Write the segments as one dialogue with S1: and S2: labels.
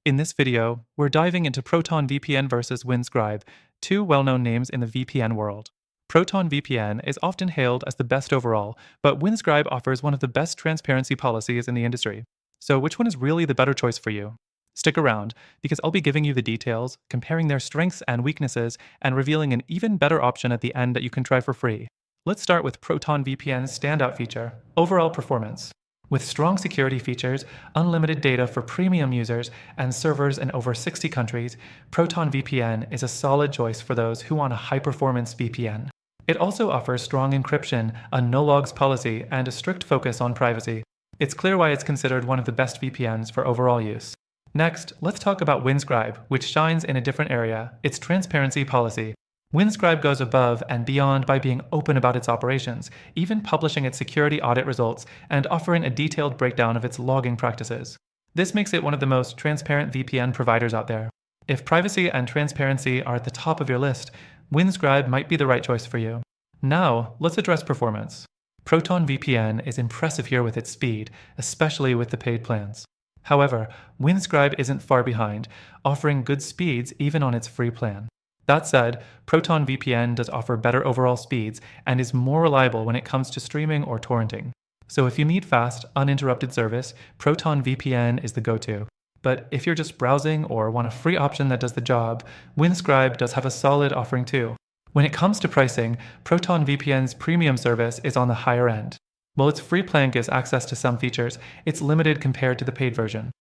S1: In this video, we're diving into Proton VPN versus Windscribe, two well-known names in the VPN world. Proton VPN is often hailed as the best overall, but Windscribe offers one of the best transparency policies in the industry. So which one is really the better choice for you? Stick around, because I'll be giving you the details, comparing their strengths and weaknesses, and revealing an even better option at the end that you can try for free. Let's start with Proton VPN's standout feature, overall performance. With strong security features, unlimited data for premium users, and servers in over 60 countries, Proton VPN is a solid choice for those who want a high-performance VPN. It also offers strong encryption, a no-logs policy, and a strict focus on privacy. It's clear why it's considered one of the best VPNs for overall use. Next, let's talk about Windscribe, which shines in a different area, its transparency policy. Windscribe goes above and beyond by being open about its operations, even publishing its security audit results and offering a detailed breakdown of its logging practices. This makes it one of the most transparent VPN providers out there. If privacy and transparency are at the top of your list, Windscribe might be the right choice for you. Now, let's address performance. Proton VPN is impressive here with its speed, especially with the paid plans. However, Windscribe isn't far behind, offering good speeds even on its free plan. That said, Proton VPN does offer better overall speeds and is more reliable when it comes to streaming or torrenting. So if you need fast, uninterrupted service, Proton VPN is the go-to. But if you're just browsing or want a free option that does the job, Windscribe does have a solid offering too. When it comes to pricing, Proton VPN's premium service is on the higher end. While its free plan gives access to some features, it's limited compared to the paid version.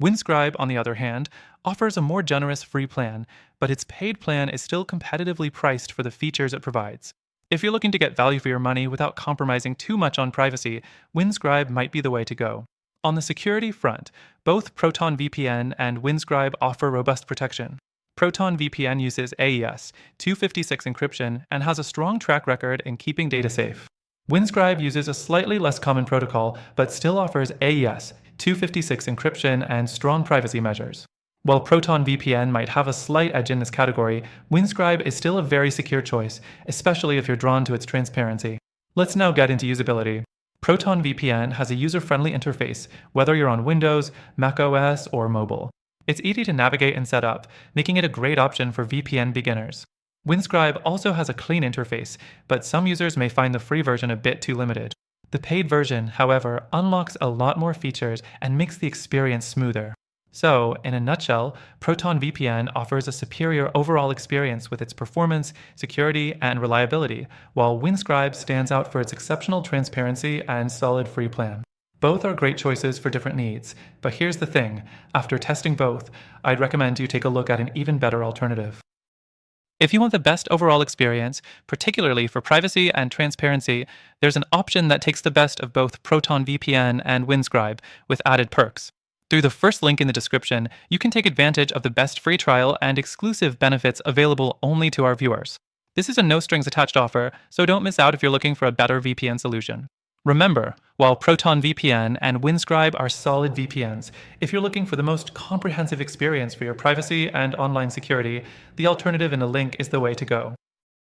S1: Windscribe, on the other hand, offers a more generous free plan, but its paid plan is still competitively priced for the features it provides. If you're looking to get value for your money without compromising too much on privacy, Windscribe might be the way to go. On the security front, both Proton VPN and Windscribe offer robust protection. Proton VPN uses AES 256 encryption and has a strong track record in keeping data safe. Windscribe uses a slightly less common protocol, but still offers AES 256 encryption and strong privacy measures. While Proton VPN might have a slight edge in this category, Windscribe is still a very secure choice, especially if you're drawn to its transparency. Let's now get into usability. Proton VPN has a user-friendly interface, whether you're on Windows, macOS, or mobile. It's easy to navigate and set up, making it a great option for VPN beginners. Windscribe also has a clean interface, but some users may find the free version a bit too limited. The paid version, however, unlocks a lot more features and makes the experience smoother. So, in a nutshell, Proton VPN offers a superior overall experience with its performance, security, and reliability, while Windscribe stands out for its exceptional transparency and solid free plan. Both are great choices for different needs, but here's the thing, after testing both, I'd recommend you take a look at an even better alternative. If you want the best overall experience, particularly for privacy and transparency, there's an option that takes the best of both Proton VPN and Windscribe, with added perks. Through the first link in the description, you can take advantage of the best free trial and exclusive benefits available only to our viewers. This is a no-strings-attached offer, so don't miss out if you're looking for a better VPN solution. Remember, while Proton VPN and Windscribe are solid VPNs, if you're looking for the most comprehensive experience for your privacy and online security, the alternative in a link is the way to go.